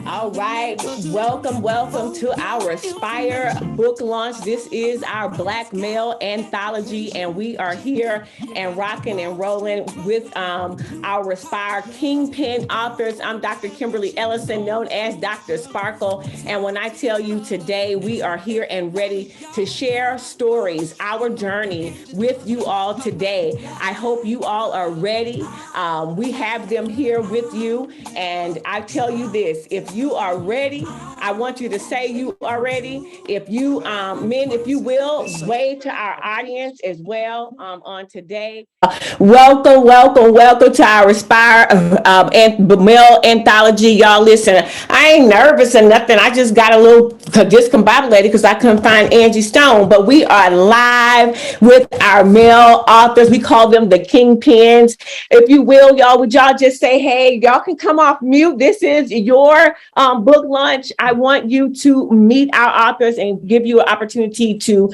All right, welcome to our Respire book launch. This is our Black Male Anthology, and we are here and rocking and rolling with our Respire Kingpin authors. I'm Dr. Kimberly Ellison, known as Dr. Sparkle, and when I tell you today, we are here and ready to share stories, our journey with you all today. I hope you all are ready. We have them here with you, and I tell you this, if you are ready, I want you to say you are ready. If you, men, if you will, wave to our audience as well on today. Welcome to our Respire and Male Anthology. Y'all listen, I ain't nervous or nothing. I just got a little discombobulated because I couldn't find Angie Stone. But we are live with our male authors. We call them the Kingpins. If you will, y'all, would y'all just say, hey, y'all can come off mute. This is your book launch. I want you to meet our authors and give you an opportunity to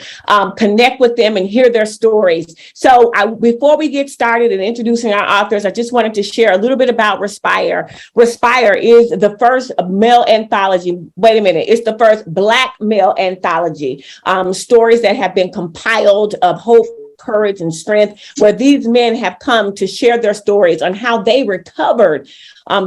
connect with them and hear their stories. So before we get started in introducing our authors, I just wanted to share a little bit about Respire. Respire is the first male anthology. Wait a minute. It's the first Black male anthology. Stories that have been compiled of hope, courage, and strength, where these men have come to share their stories on how they recovered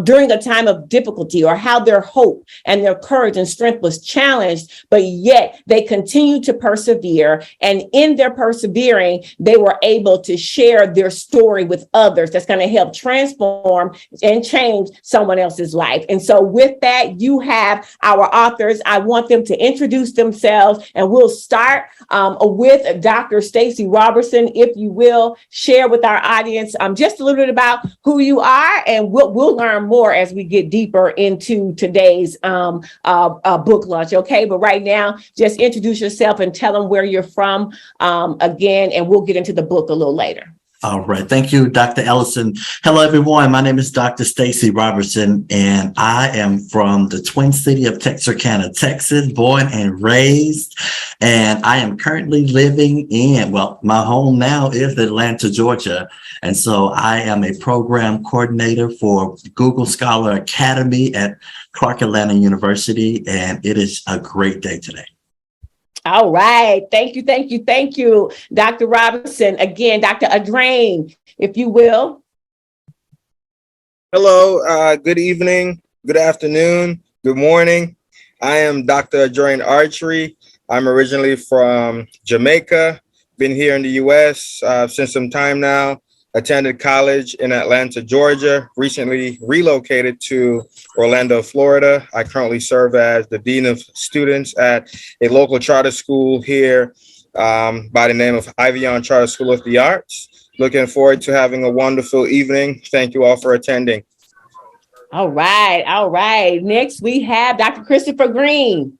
during a time of difficulty, or how their hope and their courage and strength was challenged, but yet they continue to persevere. And in their persevering, they were able to share their story with others that's going to help transform and change someone else's life. And so with that, you have our authors. I want them to introduce themselves, and we'll start with Dr. Stacey Robertson. If you will, share with our audience just a little bit about who you are, and we'll learn more as we get deeper into today's book launch. Okay, but right now, just introduce yourself and tell them where you're from again, and we'll get into the book a little later. All right. Thank you, Dr. Ellison. Hello, everyone. My name is Dr. Stacey Robertson, and I am from the Twin City of Texarkana, Texas, born and raised. And I am currently living my home now is Atlanta, Georgia. And so I am a program coordinator for Google Scholar Academy at Clark Atlanta University. And it is a great day today. All right. Thank you, Dr. Robinson. Again, Dr. Adrain, if you will. Hello, good evening, good afternoon, good morning. I am Dr. Adrain Archery. I'm originally from Jamaica, been here in the U.S. Since some time now. Attended college in Atlanta, Georgia, recently relocated to Orlando, Florida. I currently serve as the Dean of Students at a local charter school here by the name of Ivion Charter School of the Arts. Looking forward to having a wonderful evening. Thank you all for attending. All right. Next, we have Dr. Christopher Green.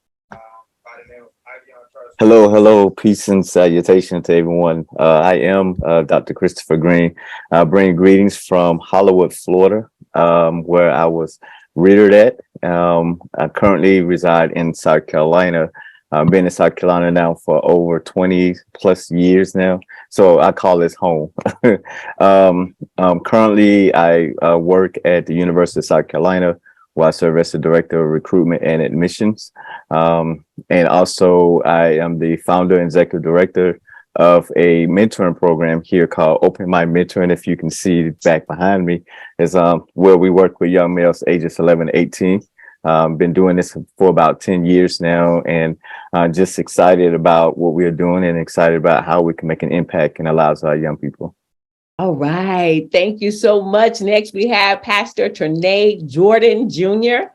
Hello, peace and salutation to everyone. I am Dr. Christopher Green. I bring greetings from Hollywood, Florida, where I was reared at. I currently reside in South Carolina. I've been in South Carolina now for over 20 plus years now, so I call this home. Currently, I work at the University of South Carolina, where I serve as the Director of Recruitment and Admissions. And also, I am the founder and executive director of a mentoring program here called Open Mind Mentoring. If you can see back behind me, is where we work with young males ages 11 to 18. Been doing this for about 10 years now, and just excited about what we're doing and excited about how we can make an impact in the lives of our young people. All right. Thank you so much. Next, we have Pastor Trinidad Jordan Jr.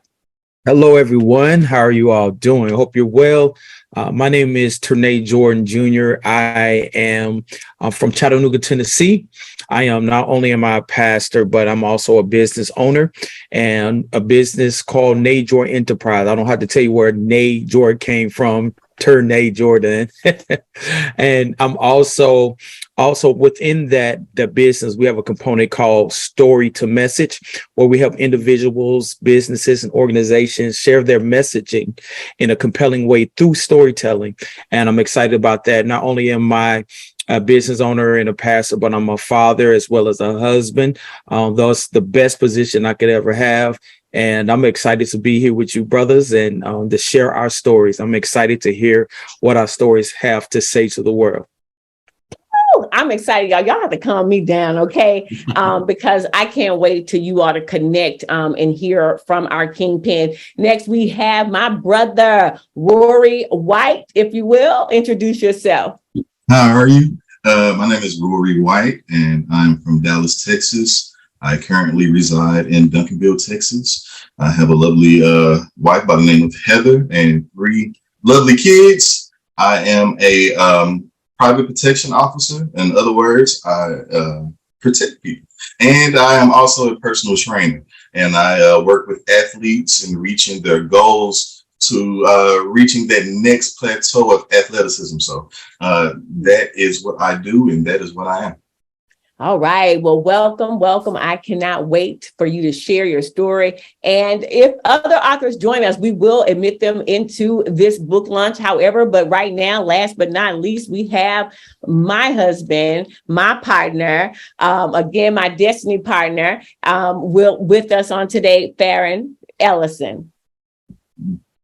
Hello, everyone. How are you all doing? Hope you're well. My name is Trinidad Jordan Jr. I am from Chattanooga, Tennessee. I am not only am I a pastor, but I'm also a business owner and a business called Nay Jordan Enterprise. I don't have to tell you where Nay Jordan came from. Trinidad Jordan. And I'm also within the business, we have a component called Story to Message, where we help individuals, businesses, and organizations share their messaging in a compelling way through storytelling. And I'm excited about that. Not only am I a business owner and a pastor, but I'm a father as well as a husband. That's the best position I could ever have. And I'm excited to be here with you, brothers, and to share our stories. I'm excited to hear what our stories have to say to the world. I'm excited, y'all. Y'all have to calm me down, okay? Because I can't wait till you all to connect and hear from our kingpin. Next, we have my brother, Rory White, if you will. Introduce yourself. How are you? My name is Rory White, and I'm from Dallas, Texas. I currently reside in Duncanville, Texas. I have a lovely wife by the name of Heather and 3 lovely kids. I am a private protection officer. In other words, I protect people. And I am also a personal trainer. And I work with athletes in reaching their goals to reaching that next plateau of athleticism. So that is what I do, and that is what I am. All right. Well, welcome, welcome. I cannot wait for you to share your story. And if other authors join us, we will admit them into this book launch. However, but right now, last but not least, we have my husband, my partner, again, my destiny partner, with us on today, Farron Ellison.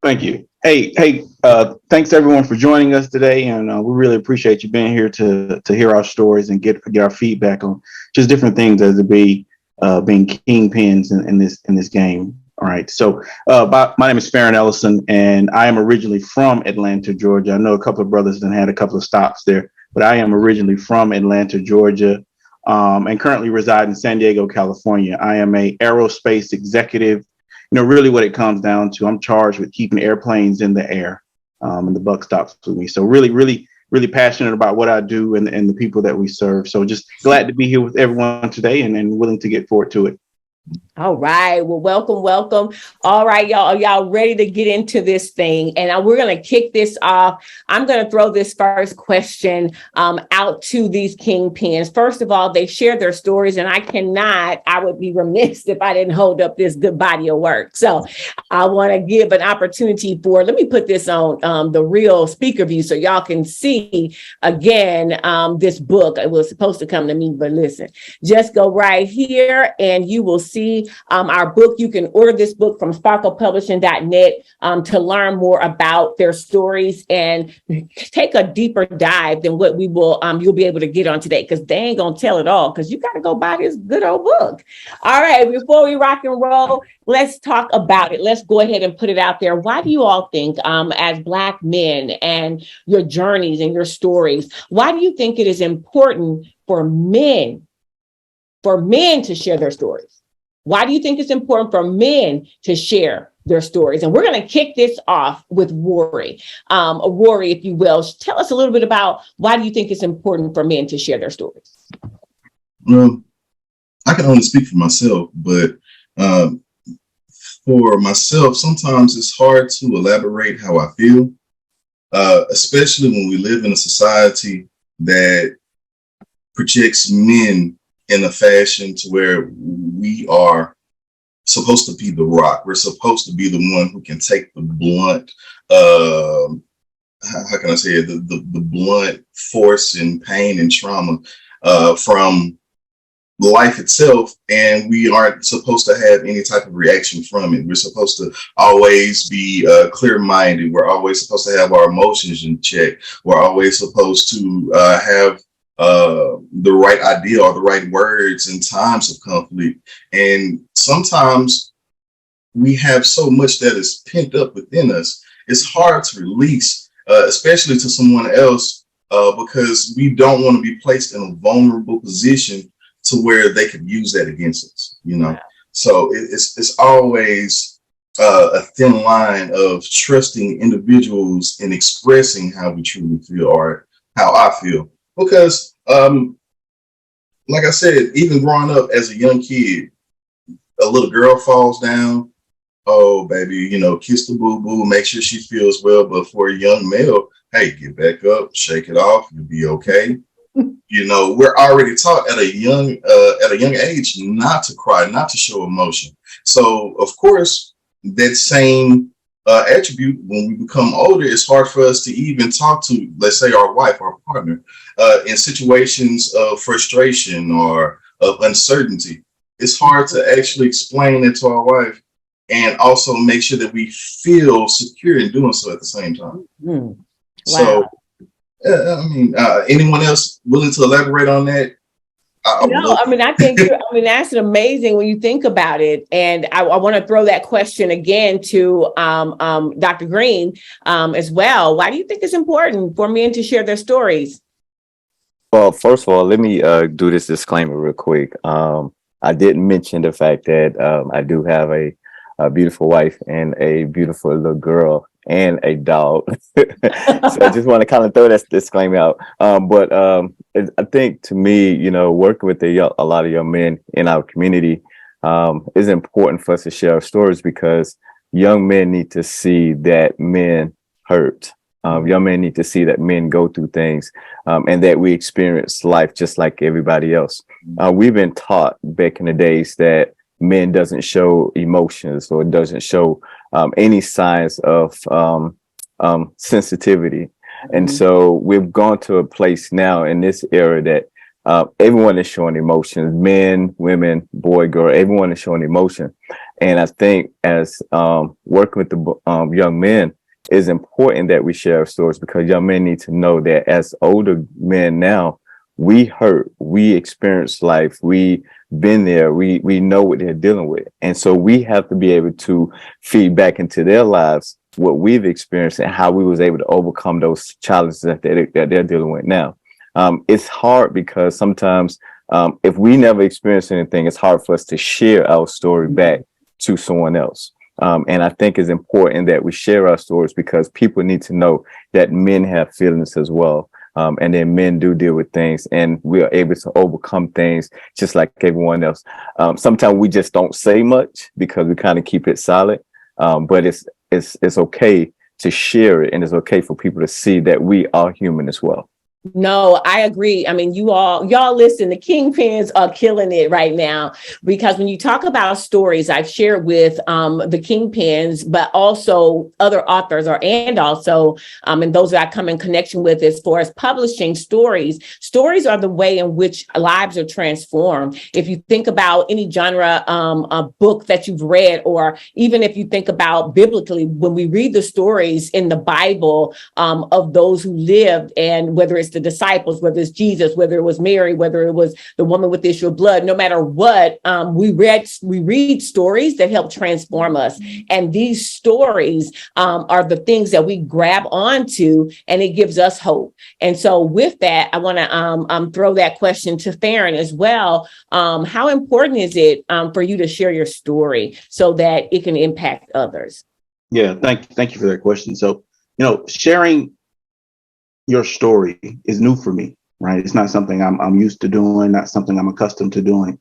Thank you. Hey, thanks everyone for joining us today. And we really appreciate you being here to hear our stories and get our feedback on just different things as to be being kingpins in this game. All right. So my name is Farron Ellison, and I am originally from Atlanta, Georgia. I know a couple of brothers that had a couple of stops there, but I am originally from Atlanta, Georgia, and currently reside in San Diego, California. I am a aerospace executive. You know, really what it comes down to, I'm charged with keeping airplanes in the air, and the buck stops with me. So really passionate about what I do and the people that we serve. So just glad to be here with everyone today and willing to get forward to it. All right. Well, welcome. All right, y'all. Are y'all ready to get into this thing? And we're going to kick this off. I'm going to throw this first question out to these kingpins. First of all, they share their stories, and I would be remiss if I didn't hold up this good body of work. So I want to give an opportunity let me put this on the real speaker view so y'all can see again this book. It was supposed to come to me, but listen, just go right here and you will see our book. You can order this book from sparklepublishing.net to learn more about their stories and take a deeper dive than what you'll be able to get on today, because they ain't gonna tell it all, because you got to go buy this good old book. All right, before we rock and roll, let's talk about it. Let's go ahead and put it out there. Why do you all think, as Black men and your journeys and your stories, why do you think it is important for men to share their stories? Why do you think it's important for men to share their stories? And we're going to kick this off with Rory. Rory, if you will, tell us a little bit about why do you think it's important for men to share their stories? Well, I can only speak for myself, but for myself, sometimes it's hard to elaborate how I feel, especially when we live in a society that projects men in a fashion to where we are supposed to be the rock. We're supposed to be the one who can take the blunt, how can I say it, the blunt force and pain and trauma from life itself, and we aren't supposed to have any type of reaction from it. We're supposed to always be clear-minded. We're always supposed to have our emotions in check. We're always supposed to have the right idea or the right words in times of conflict. And sometimes we have so much that is pent up within us. It's hard to release, especially to someone else, because we don't want to be placed in a vulnerable position to where they could use that against us, you know? Yeah. So it's always a thin line of trusting individuals and expressing how we truly feel or how I feel. Because, like I said, even growing up as a young kid, a little girl falls down, oh, baby, you know, kiss the boo-boo, make sure she feels well. But for a young male, hey, get back up, shake it off, you'll be okay. You know, we're already taught at a young age not to cry, not to show emotion. So, of course, that same attribute, when we become older, it's hard for us to even talk to, let's say, our wife or partner in situations of frustration or of uncertainty. It's hard to actually explain it to our wife. and also make sure that we feel secure in doing so at the same time. Wow. So, anyone else willing to elaborate on that? I think that's amazing when you think about it. And I want to throw that question again to Dr. Green as well. Why do you think it's important for men to share their stories? Well, first of all, let me do this disclaimer real quick. I didn't mention the fact that I do have a beautiful wife and a beautiful little girl and a dog. So I just want to kind of throw that disclaimer out. But I think to me, you know, working with a lot of young men in our community is important for us to share our stories, because young men need to see that men hurt. Young men need to see that men go through things and that we experience life just like everybody else. We've been taught back in the days that men doesn't show emotions or doesn't show any signs of sensitivity. And so we've gone to a place now in this era that everyone is showing emotions, men, women, boy, girl, everyone is showing emotion. And I think as working with the young men, it's important that we share our stories, because young men need to know that as older men now, we hurt, we experience life, we been there, we know what they're dealing with. And so we have to be able to feed back into their lives what we've experienced and how we was able to overcome those challenges that they're dealing with now. It's hard because sometimes if we never experienced anything, it's hard for us to share our story back to someone else. And I think it's important that we share our stories, because people need to know that men have feelings as well. And then men do deal with things, and we are able to overcome things just like everyone else. Sometimes we just don't say much because we kind of keep it silent. But it's okay to share it, and it's okay for people to see that we are human as well. No, I agree. I mean, y'all listen, the Kingpins are killing it right now, because when you talk about stories, I've shared with the Kingpins, but also other authors and those that I come in connection with as far as publishing stories. Stories are the way in which lives are transformed. If you think about any genre a book that you've read, or even if you think about biblically, when we read the stories in the Bible of those who lived, and whether it's the disciples, whether it's Jesus, whether it was Mary, whether it was the woman with the issue of blood, no matter what, we read stories that help transform us. And these stories are the things that we grab onto, and it gives us hope. And so with that, I want to throw that question to Farron as well. How important is it for you to share your story so that it can impact others? Yeah, thank you for that question. So, sharing your story is new for me, right? It's not something I'm used to doing, not something I'm accustomed to doing.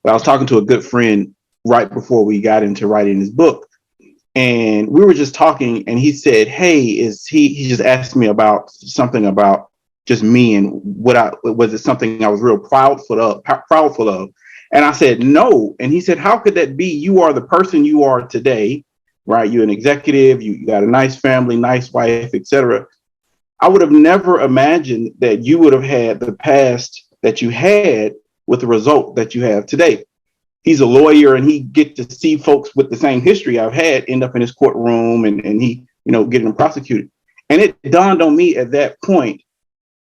But I was talking to a good friend right before we got into writing this book, and we were just talking, and he said, "Hey, he just asked me about something about just me, and was it something I was real proudful of?" And I said, "No." And he said, "How could that be? You are the person you are today, right? You're an executive, you got a nice family, nice wife, etc. I would have never imagined that you would have had the past that you had with the result that you have today." He's a lawyer, and he get to see folks with the same history I've had end up in his courtroom, and he, getting them prosecuted. And it dawned on me at that point,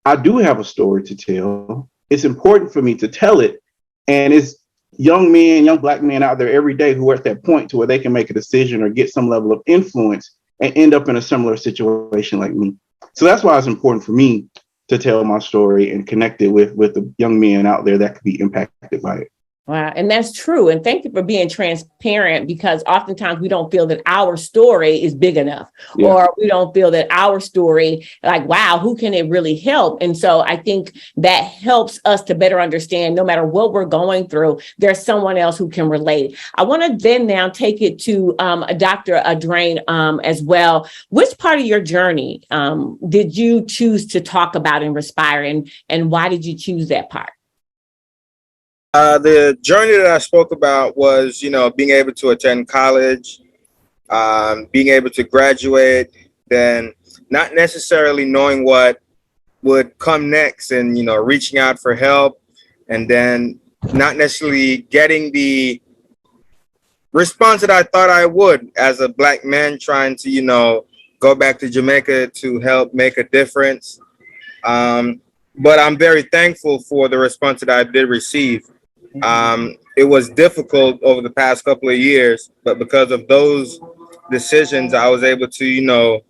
I do have a story to tell. It's important for me to tell it. And it's young Black men out there every day who are at that point to where they can make a decision or get some level of influence and end up in a similar situation like me. So that's why it's important for me to tell my story and connect it with the young men out there that could be impacted by it. Wow. And that's true. And thank you for being transparent, because oftentimes we don't feel that our story is big enough, or we don't feel that our story, like, wow, who can it really help? And so I think that helps us to better understand, no matter what we're going through, there's someone else who can relate. I want to then now take it to Dr. Adrain as well. Which part of your journey did you choose to talk about in Respire, and why did you choose that part? The journey that I spoke about was, being able to attend college, being able to graduate, then not necessarily knowing what would come next, and, reaching out for help, and then not necessarily getting the response that I thought I would as a Black man trying to, go back to Jamaica to help make a difference. But I'm very thankful for the response that I did receive. It was difficult over the past couple of years, but because of those decisions, I was able to,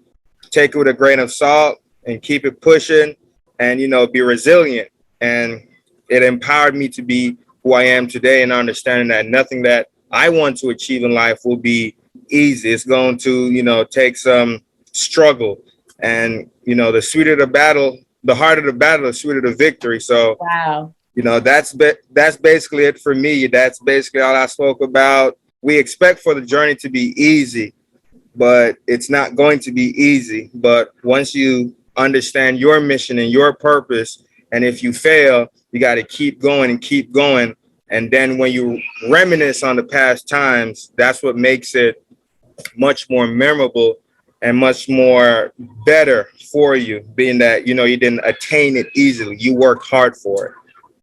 take it with a grain of salt and keep it pushing and, be resilient. And it empowered me to be who I am today, and understanding that nothing that I want to achieve in life will be easy. It's going to, take some struggle. And, the sweeter the battle, the harder the battle, the sweeter the victory. So, Wow. that's basically it for me. That's basically all I spoke about. We expect for the journey to be easy, but it's not going to be easy. But once you understand your mission and your purpose, and if you fail, you got to keep going and keep going. And then when you reminisce on the past times, that's what makes it much more memorable and much more better for you, being that, you didn't attain it easily. You worked hard for it.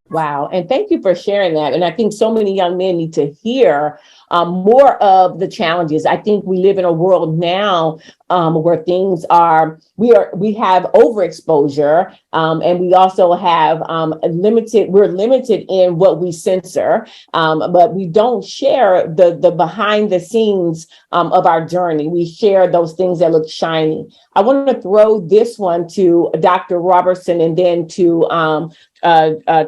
Wow. And thank you for sharing that. And I think so many young men need to hear more of the challenges. I think we live in a world now where things are, we have overexposure, and we also have we're limited in what we censor, but we don't share the behind the scenes of our journey. We share those things that look shiny. I want to throw this one to Dr. Robertson and then to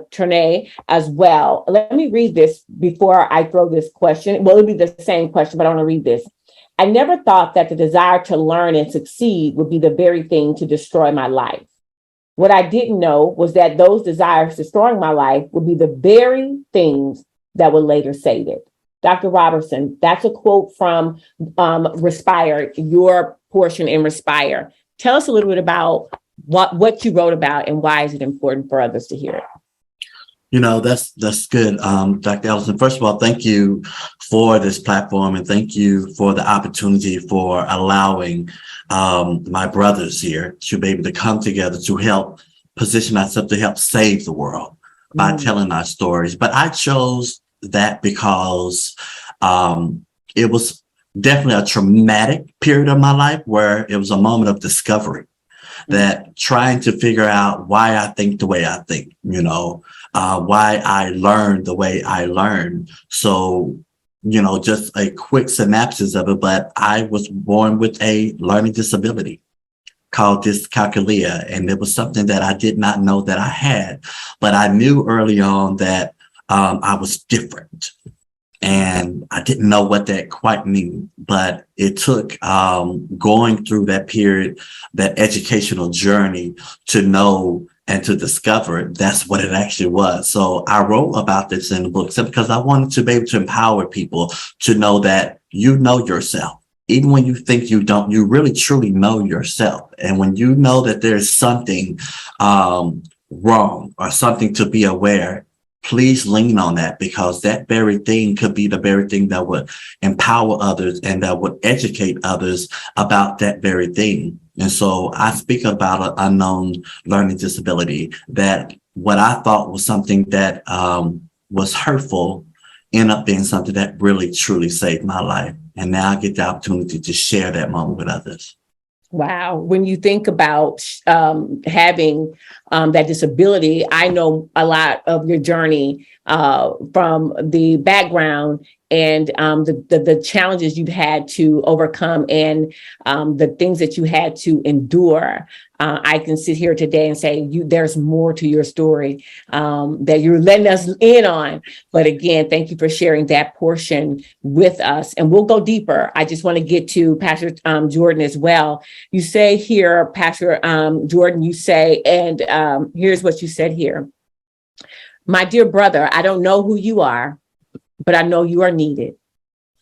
Trinidad as well. Let me read this before I throw this question. Well, it'll be the same question, but I want to read this. I never thought that the desire to learn and succeed would be the very thing to destroy my life. What I didn't know was that those desires destroying my life would be the very things that would later save it. Dr. Robertson, that's a quote from Respire, your portion in Respire. Tell us a little bit about what you wrote about and why is it important for others to hear it? That's good. Dr. Ellison, first of all, thank you for this platform, and thank you for the opportunity for allowing my brothers here to be able to come together to help position ourselves to help save the world by telling our stories. But I chose that because it was definitely a traumatic period of my life where it was a moment of discovery, that trying to figure out why I think the way I think, why I learned the way I learned. So, just a quick synopsis of it, but I was born with a learning disability called dyscalculia. And it was something that I did not know that I had, but I knew early on that I was different. And I didn't know what that quite meant, but it took going through that period, that educational journey, to know and to discover that's what it actually was. So I wrote about this in the book simply because I wanted to be able to empower people to know that you know yourself. Even when you think you don't, you really truly know yourself. And when you know that there's something wrong or something to be aware, please lean on that, because that very thing could be the very thing that would empower others and that would educate others about that very thing. And so I speak about an unknown learning disability, that what I thought was something that was hurtful ended up being something that really, truly saved my life. And now I get the opportunity to share that moment with others. Wow. When you think about having that disability, I know a lot of your journey from the background and the challenges you've had to overcome and the things that you had to endure. I can sit here today and say there's more to your story that you're letting us in on. But again, thank you for sharing that portion with us. And we'll go deeper. I just want to get to Pastor Jordan as well. You say here, Pastor Jordan, you say, and here's what you said here. My dear brother, I don't know who you are, but I know you are needed.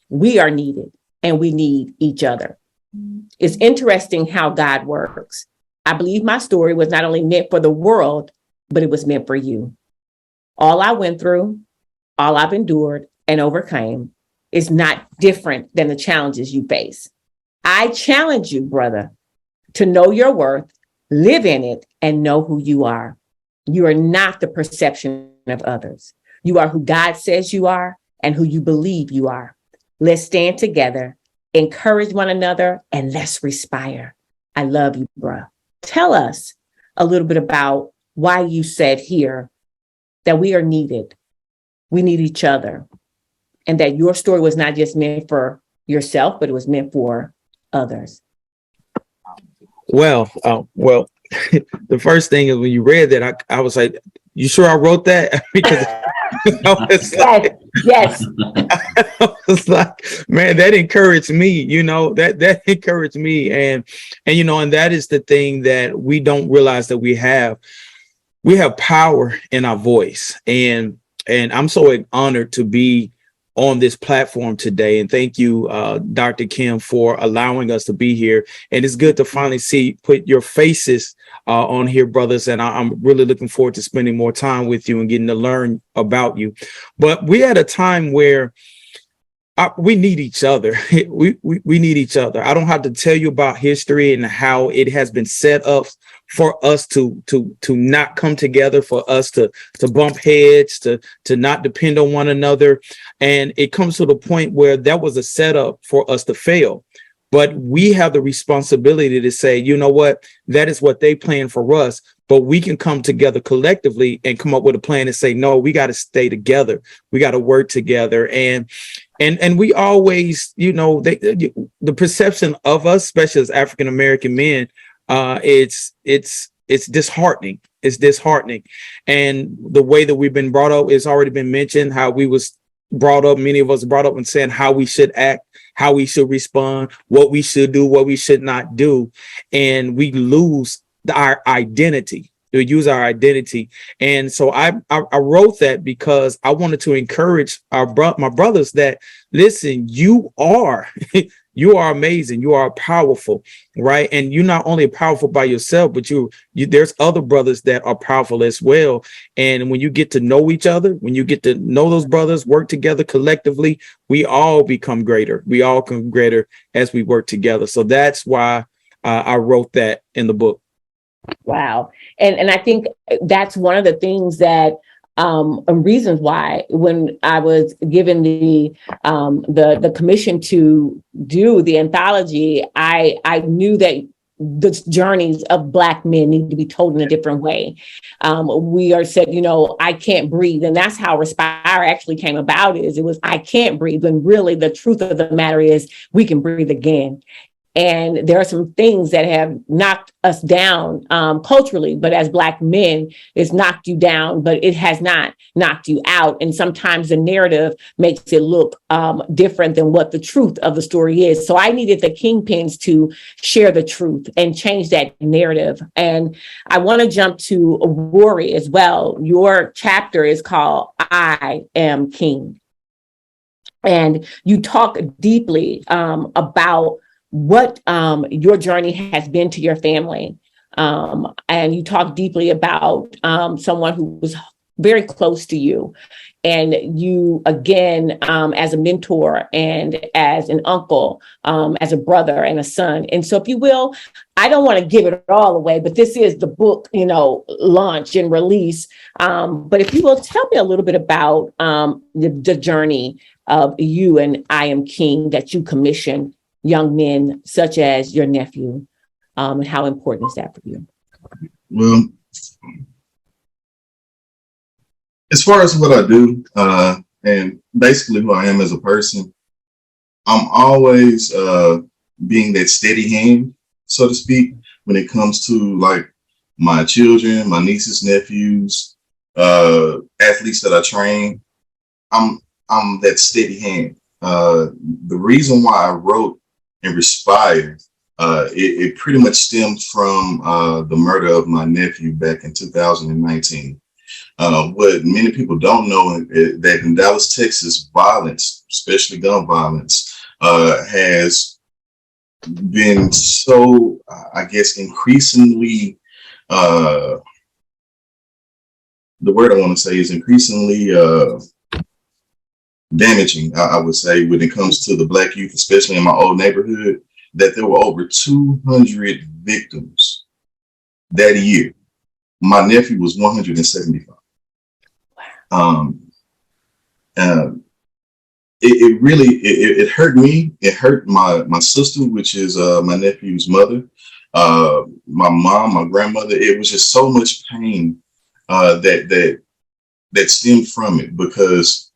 We are needed, and we need each other. It's interesting how God works. I believe my story was not only meant for the world, but it was meant for you. All I went through, all I've endured and overcame is not different than the challenges you face. I challenge you, brother, to know your worth, live in it, and know who you are. You are not the perception of others. You are who God says you are and who you believe you are. Let's stand together, encourage one another, and let's respire. I love you, bruh. Tell us a little bit about why you said here that we are needed. We need each other. And that your story was not just meant for yourself, but it was meant for others. Well, the first thing is when you read that, I was like, you sure I wrote that? Because I was like, Yes. I was like, man, that encouraged me, that encouraged me. And that is the thing that we don't realize that we have power in our voice. And I'm so honored to be on this platform today. And thank you, Dr. Kim, for allowing us to be here. And it's good to finally put your faces on here, brothers. And I'm really looking forward to spending more time with you and getting to learn about you. But we had a time where we need each other. We need each other. I don't have to tell you about history and how it has been set up for us to not come together, for us to bump heads, to not depend on one another. And it comes to the point where that was a setup for us to fail. But we have the responsibility to say, you know what, that is what they planned for us. But we can come together collectively and come up with a plan and say, no, we got to stay together. We got to work together. And we always, the perception of us, especially as African-American men, it's disheartening. It's disheartening. And the way that we've been brought up, it's already been mentioned how we was brought up. Many of us brought up and saying how we should act, how we should respond, what we should do, what we should not do. And we lose our identity. We use our identity. And so I wrote that because I wanted to encourage my brothers that, listen, you are amazing. You are powerful, right? And you're not only powerful by yourself, but there's other brothers that are powerful as well. And when you get to know each other, when you get to know those brothers, work together collectively, we all become greater. We all come greater as we work together. So that's why I wrote that in the book. Wow. And I think that's one of the things that reasons why when I was given the commission to do the anthology, I knew that the journeys of Black men need to be told in a different way. We are said, I can't breathe. And that's how Respire actually came about. It was I can't breathe. When really the truth of the matter is we can breathe again. And there are some things that have knocked us down culturally, but as Black men, it's knocked you down, but it has not knocked you out. And sometimes the narrative makes it look different than what the truth of the story is. So I needed the kingpins to share the truth and change that narrative. And I want to jump to Rory as well. Your chapter is called I Am King. And you talk deeply about what your journey has been to your family. And you talk deeply about someone who was very close to you. And you, again, as a mentor and as an uncle, as a brother and a son. And so if you will, I don't want to give it all away, but this is the book, launch and release. But if you will, tell me a little bit about the journey of you and I Am King that you commissioned young men such as your nephew, and how important is that for you? Well, as far as what I do, and basically who I am as a person, I'm always being that steady hand, so to speak, when it comes to like my children, my nieces, nephews, athletes that I train. I'm that steady hand. The reason why I wrote and Respire, it pretty much stems from the murder of my nephew back in 2019. What many people don't know is that in Dallas, Texas, violence, especially gun violence, has been so, I guess, increasingly, the word I want to say is increasingly damaging, I would say, when it comes to the Black youth, especially in my old neighborhood, that there were over 200 victims that year. My nephew was 175. it really it hurt me. It hurt my sister, which is my nephew's mother, my mom, my grandmother. It was just so much pain that stemmed from it, because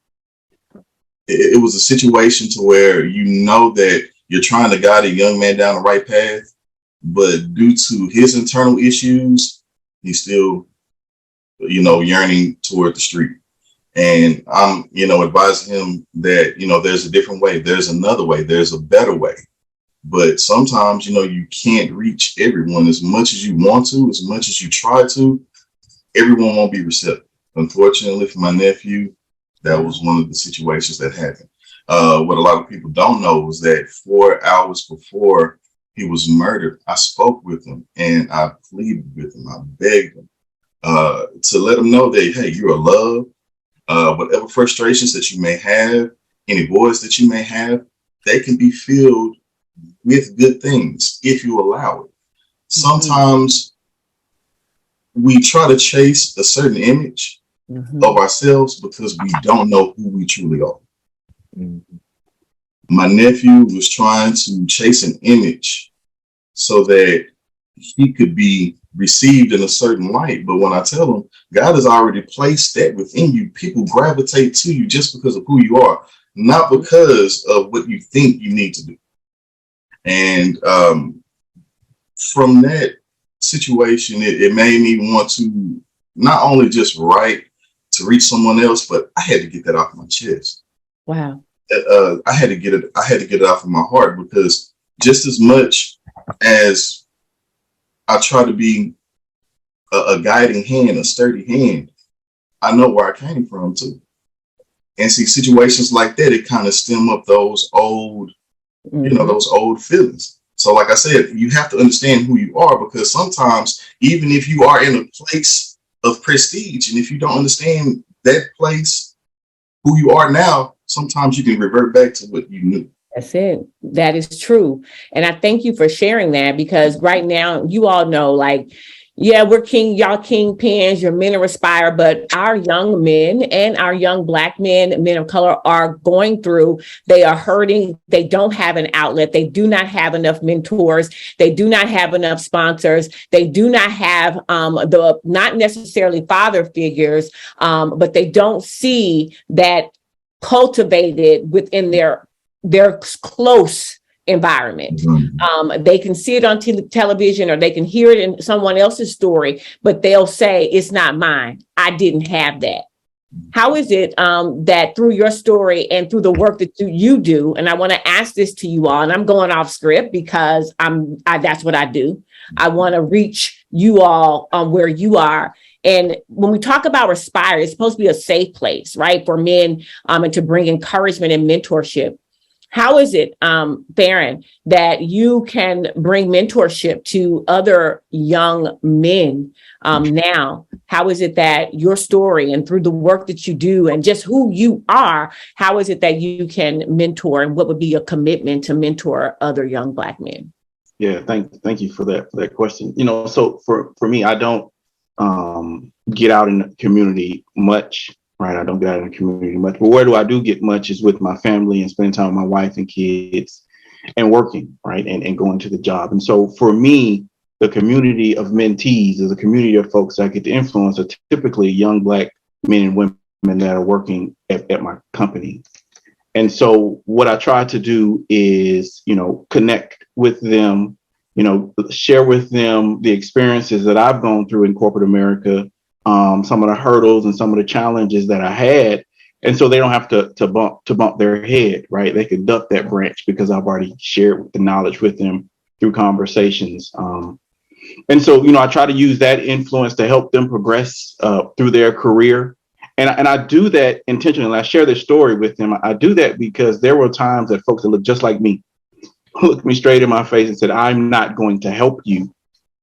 it was a situation to where you know that you're trying to guide a young man down the right path, but due to his internal issues, he's still, yearning toward the street. And I'm, advising him that, there's a different way. There's another way. There's a better way. But sometimes, you can't reach everyone as much as you want to, as much as you try to. Everyone won't be receptive. Unfortunately for my nephew, that was one of the situations that happened. What a lot of people don't know is that 4 hours before he was murdered, I spoke with him and I pleaded with him. I begged him to let him know that, hey, you are loved. Whatever frustrations that you may have, any voids that you may have, they can be filled with good things if you allow it. Sometimes we try to chase a certain image of ourselves because we don't know who we truly are. My nephew was trying to chase an image so that he could be received in a certain light. But when I tell him, God has already placed that within you, people gravitate to you just because of who you are, not because of what you think you need to do. And from that situation, it made me want to not only just write to reach someone else, but I had to get that off my chest. Wow. I had to get it off of my heart, because just as much as I try to be a guiding hand, a sturdy hand, I know where I came from too. And see, situations like that, it kind of stem up those old, those old feelings. So like I said, you have to understand who you are, because sometimes even if you are in a place of prestige, and if you don't understand that place, who you are now, sometimes you can revert back to what you knew. That's it. That is true. And I thank you for sharing that, because right now, you all know, like, yeah, we're y'all kingpins, you're men of Respire, but our young men and our young Black men of color are going through, they are hurting. They don't have an outlet. They do not have enough mentors. They do not have enough sponsors. They do not have not necessarily father figures, but they don't see that cultivated within their close environment. They can see it on television, or they can hear it in someone else's story, but they'll say, it's not mine. I didn't have that. How is it that through your story and through the work that you do, and I want to ask this to you all, and I'm going off script because that's what I do. I want to reach you all where you are. And when we talk about Respire, it's supposed to be a safe place, right, for men and to bring encouragement and mentorship. How is it, Theron, that you can bring mentorship to other young men now? How is it that your story and through the work that you do and just who you are, how is it that you can mentor, and what would be a commitment to mentor other young Black men? Yeah, thank you for that question. So for me, I don't get out in the community much. Right. I don't get out in the community much, but where do I do get much is with my family and spending time with my wife and kids and working, right, and going to the job. And so for me, the community of mentees is a community of folks that I get to influence are typically young Black men and women that are working at my company. And so what I try to do is, connect with them, share with them the experiences that I've gone through in corporate America, some of the hurdles and some of the challenges that I had. And so they don't have to bump their head, right? They can duck that branch because I've already shared the knowledge with them through conversations. And so, I try to use that influence to help them progress through their career. And I do that intentionally. I share this story with them. I do that because there were times that folks that look just like me looked me straight in my face and said, I'm not going to help you,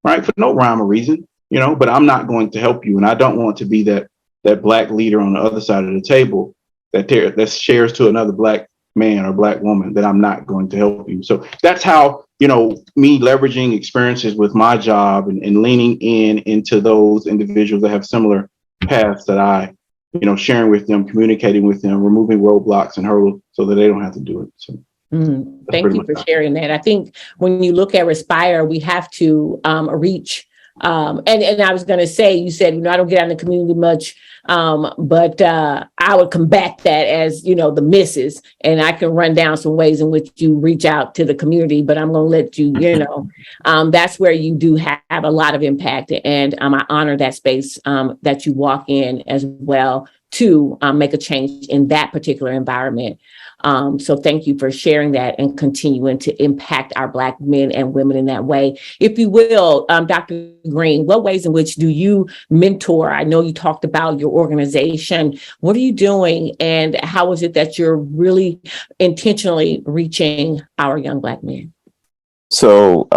right? For no rhyme or reason. But I'm not going to help you. And I don't want to be that Black leader on the other side of the table that shares to another Black man or Black woman that I'm not going to help you. So that's how, me leveraging experiences with my job and leaning into those individuals that have similar paths that I sharing with them, communicating with them, removing roadblocks and hurdles so that they don't have to do it. So thank you for sharing that. I think when you look at Respire, we have to reach. And I was going to say, you said, I don't get out in the community much, but I would combat that as, the misses. And I can run down some ways in which you reach out to the community, but I'm going to let you, that's where you do have a lot of impact. And I honor that space that you walk in as well to make a change in that particular environment. So thank you for sharing that and continuing to impact our Black men and women in that way. If you will, Dr. Green, what ways in which do you mentor? I know you talked about your organization. What are you doing, and how is it that you're really intentionally reaching our young Black men? So,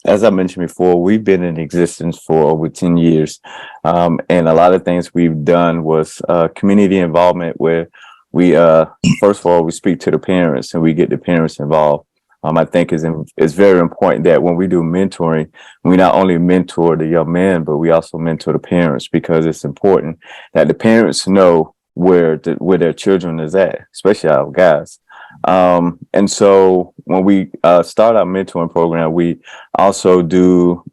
as I mentioned before, we've been in existence for over 10 years. And a lot of things we've done was community involvement, where we, first of all, we speak to the parents and we get the parents involved. I think it's very important that when we do mentoring, we not only mentor the young men, but we also mentor the parents, because it's important that the parents know where their children is at, especially our guys. And so when we start our mentoring program, we also do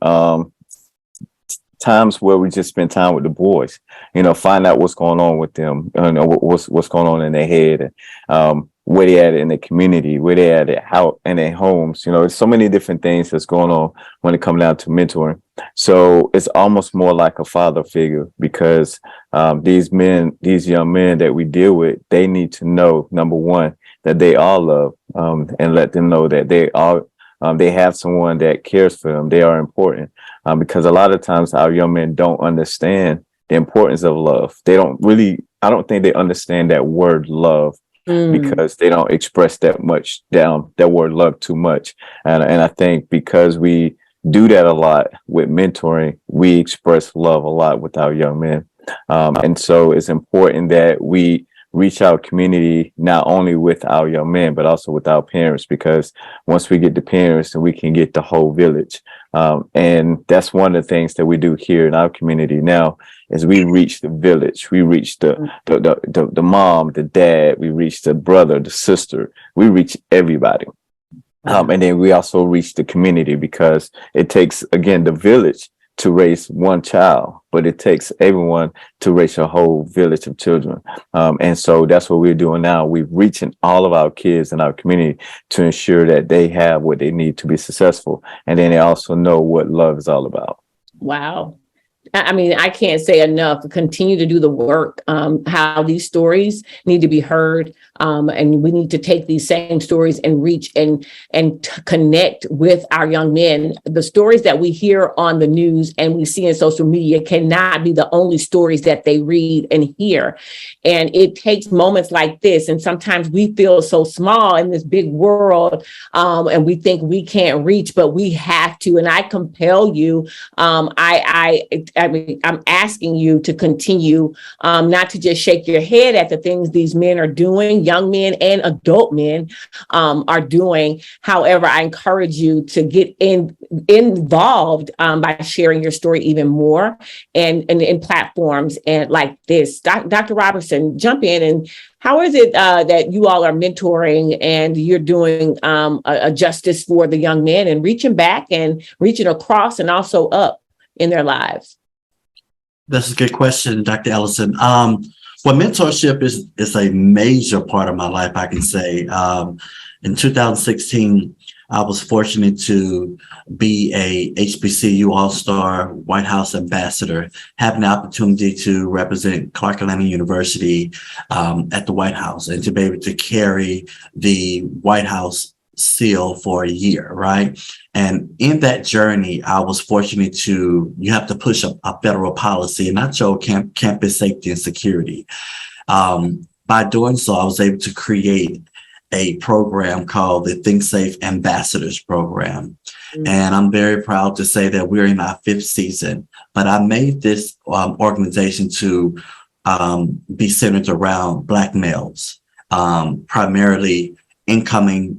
times where we just spend time with the boys, find out what's going on with them, what's going on in their head, where they at in the community, where they at how in their homes. There's so many different things that's going on when it comes down to mentoring. So it's almost more like a father figure, because these young men that we deal with, they need to know, number one, that they are loved, and let them know that they have someone that cares for them. They are important, because a lot of times our young men don't understand the importance of love. I don't think they understand that word love, because they don't express that word love too much. And I think because we do that a lot with mentoring, we express love a lot with our young men. And so it's important that we reach our community, not only with our young men, but also with our parents, because once we get the parents, then we can get the whole village. And that's one of the things that we do here in our community now, is we reach the village. We reach the mom, the dad, we reach the brother, the sister, we reach everybody. And then we also reach the community, because it takes, again, the village to raise one child, but it takes everyone to raise a whole village of children. And so that's what we're doing now. We're reaching all of our kids in our community to ensure that they have what they need to be successful. And then they also know what love is all about. Wow. I mean, I can't say enough. Continue to do the work, how these stories need to be heard. And we need to take these same stories and reach and connect with our young men. The stories that we hear on the news and we see in social media cannot be the only stories that they read and hear. And it takes moments like this. And sometimes we feel so small in this big world, and we think we can't reach, but we have to. And I compel you. I'm asking you to continue, not to just shake your head at the things these men are doing, young men and adult men are doing. However, I encourage you to get involved by sharing your story even more and in platforms and like this. Dr. Robertson, jump in. And how is it that you all are mentoring and you're doing a justice for the young men and reaching back and reaching across and also up in their lives? That's a good question, Dr. Ellison. Well, mentorship is a major part of my life, I can say. In 2016, I was fortunate to be a HBCU All-Star White House Ambassador, having the opportunity to represent Clark Atlanta University at the White House and to be able to carry the White House seal for a year, right? And in that journey, I was fortunate you have to push a federal policy, and I chose campus safety and security. By doing so, I was able to create a program called the Think Safe Ambassadors Program. Mm-hmm. And I'm very proud to say that we're in our 5th season, but I made this organization to be centered around Black males, primarily incoming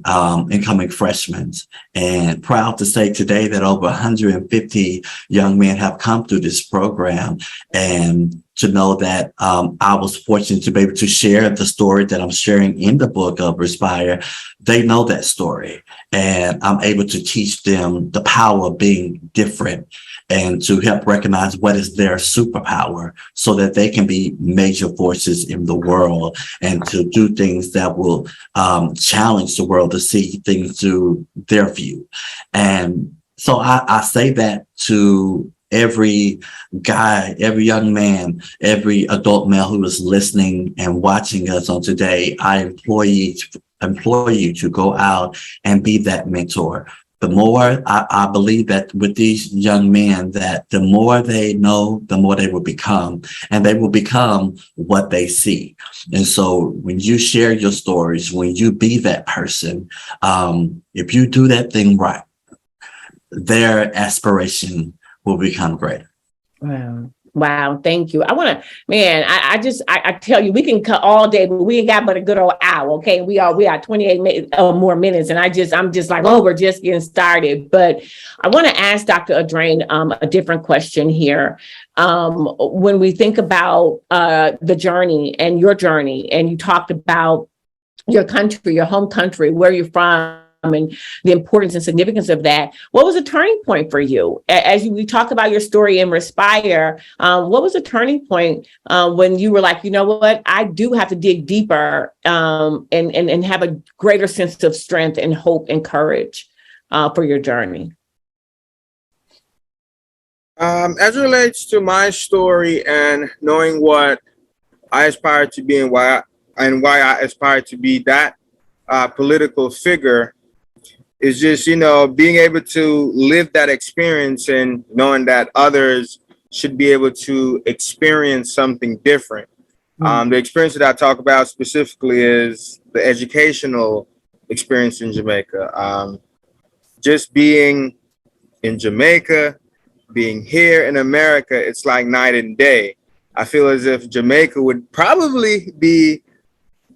freshmen, and proud to say today that over 150 young men have come through this program. And to know that I was fortunate to be able to share the story that I'm sharing in the book of Respire. They know that story, and I'm able to teach them the power of being different and to help recognize what is their superpower so that they can be major forces in the world and to do things that will challenge the world to see things through their view. And so I say that to every guy, every young man, every adult male who is listening and watching us on today. I implore you to go out and be that mentor. The more I believe that with these young men, that the more they know, the more they will become, and they will become what they see. And so when you share your stories, when you be that person, if you do that thing right, their aspiration will become greater. Wow. Wow. Thank you. I want to, man, I tell you, we can cut all day, but we ain't got but a good old hour. Okay. We are 28 more minutes. And I'm just like, oh, we're just getting started. But I want to ask Dr. Adrain a different question here. When we think about the journey, and you talked about your country, your home country, where you're from, and the importance and significance of that. What was a turning point for you? We talk about your story in Respire, what was a turning point when you were like, you know what, I do have to dig deeper and have a greater sense of strength and hope and courage for your journey? As it relates to my story and knowing what I aspire to be and why I aspire to be that political figure, is just, being able to live that experience and knowing that others should be able to experience something different. The experience that I talk about specifically is the educational experience in Jamaica. Just being in Jamaica, being here in America, it's like night and day. I feel as if Jamaica would probably be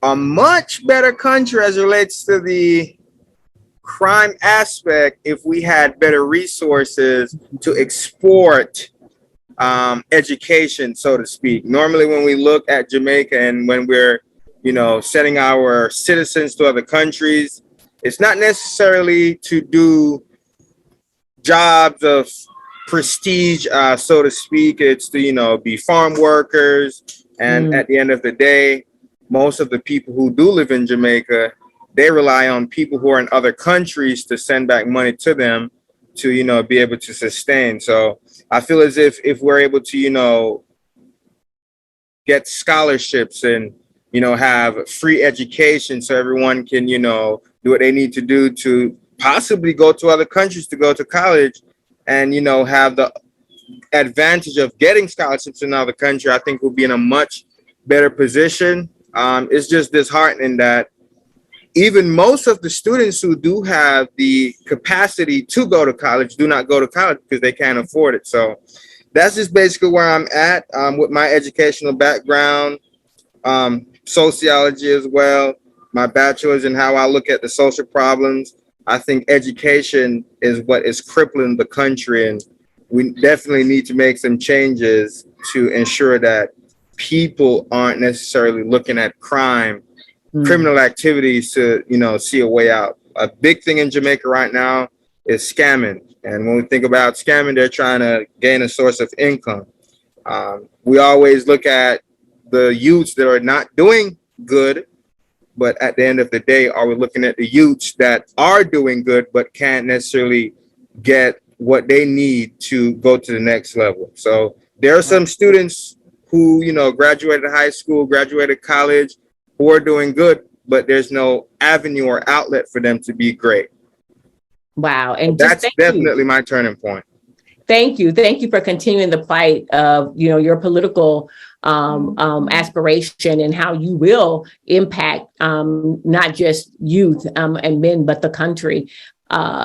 a much better country as it relates to the crime aspect if we had better resources to export education, so to speak. Normally, when we look at Jamaica and when we're, sending our citizens to other countries, it's not necessarily to do jobs of prestige, so to speak. It's to, be farm workers. And at the end of the day, most of the people who do live in Jamaica, they rely on people who are in other countries to send back money to them to, be able to sustain. So I feel as if we're able to, get scholarships and, have free education so everyone can, do what they need to do to possibly go to other countries to go to college and, have the advantage of getting scholarships in another country, I think we'll be in a much better position. It's just disheartening that even most of the students who do have the capacity to go to college do not go to college because they can't afford it. So that's just basically where I'm at with my educational background, sociology as well, my bachelor's in how I look at the social problems. I think education is what is crippling the country, and we definitely need to make some changes to ensure that people aren't necessarily looking at criminal activities to, see a way out. A big thing in Jamaica right now is scamming. And when we think about scamming, they're trying to gain a source of income. We always look at the youths that are not doing good, but at the end of the day, are we looking at the youths that are doing good, but can't necessarily get what they need to go to the next level? So there are some students who, graduated high school, graduated college, who are doing good, but there's no avenue or outlet for them to be great. Wow. And that's definitely my turning point. Thank you. Thank you for continuing the plight of, your political aspiration and how you will impact not just youth and men, but the country.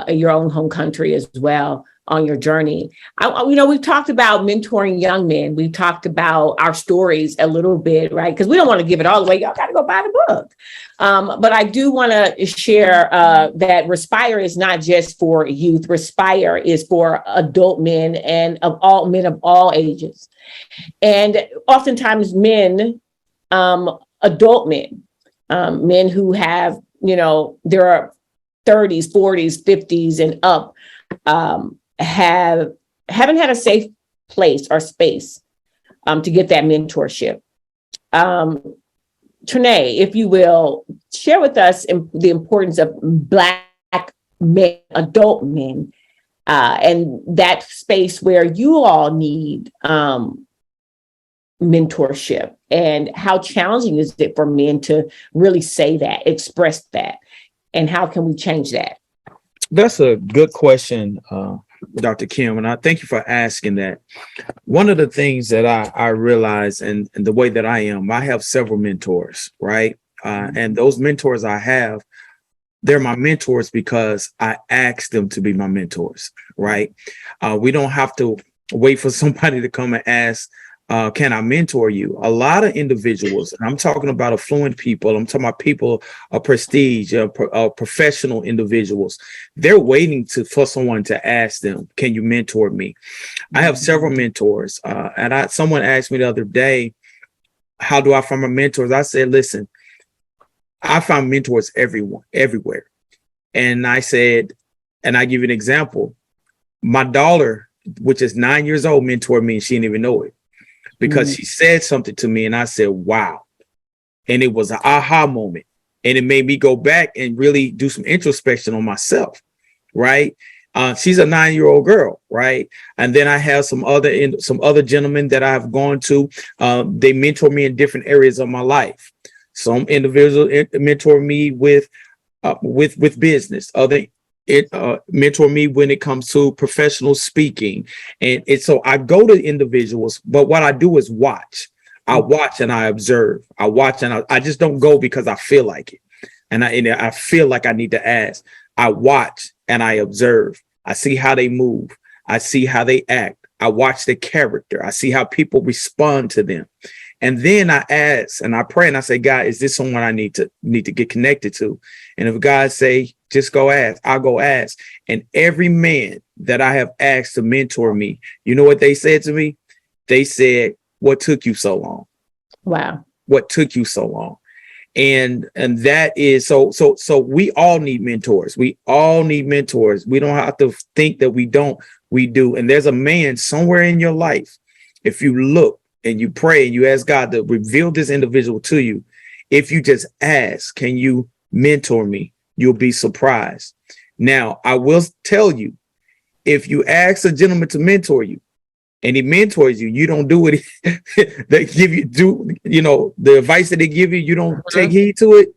your own home country as well on your journey. We've talked about mentoring young men. We've talked about our stories a little bit, right? Because we don't want to give it all away. Y'all got to go buy the book. But I do want to share that Respire is not just for youth. Respire is for adult men and of all ages. And oftentimes men, adult men, men who have, there are 30s, 40s, 50s and up, haven't had a safe place or space to get that mentorship. Trinae, if you will, share with us the importance of Black men, adult men, and that space where you all need mentorship, and how challenging is it for men to really say that, express that, and how can we change that? That's a good question, Dr. Kim, and I thank you for asking that. One of the things that I realize, and the way that I have several mentors, right? And those mentors I have, they're my mentors because I asked them to be my mentors, right? We don't have to wait for somebody to come and ask, can I mentor you? A lot of individuals, and I'm talking about affluent people, I'm talking about people of prestige, professional individuals, they're waiting for someone to ask them, can you mentor me? I have several mentors, and someone asked me the other day, how do I find my mentors? I said, listen, I find mentors everywhere. And I said, and I give you an example, my daughter, which is 9 years old, mentored me and she didn't even know it. Because she said something to me and I said, wow. And it was an aha moment. And it made me go back and really do some introspection on myself, right? She's a 9-year-old girl, right? And then I have some other gentlemen that I've gone to. They mentor me in different areas of my life. Some individuals mentor me with business. Other mentor me when it comes to professional speaking. And so I go to individuals, but what I do is watch. I watch and I observe. I watch and I just don't go because I feel like it. And I feel like I need to ask. I watch and I observe. I see how they move. I see how they act. I watch their character. I see how people respond to them. And then I ask and I pray and I say, God, is this someone I need to get connected to? And if God say, just go ask, I'll go ask. And every man that I have asked to mentor me, you know what they said to me? They said, what took you so long? Wow. What took you so long? And that is so we all need mentors. We all need mentors. We don't have to think that we don't. We do. And there's a man somewhere in your life. If you look and you pray and you ask God to reveal this individual to you, if you just ask, can you mentor me? You'll be surprised. Now, I will tell you, if you ask a gentleman to mentor you and he mentors you, you don't do what they give you, the advice that they give you, you don't take heed to it,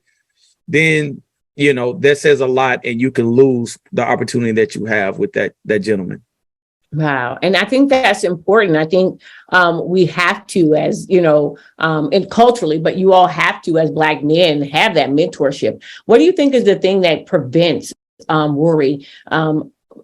then, that says a lot and you can lose the opportunity that you have with that gentleman. Wow. And I think that's important. I think we have to, as and culturally, but you all have to, as Black men, have that mentorship. What do you think is the thing that prevents, Rory,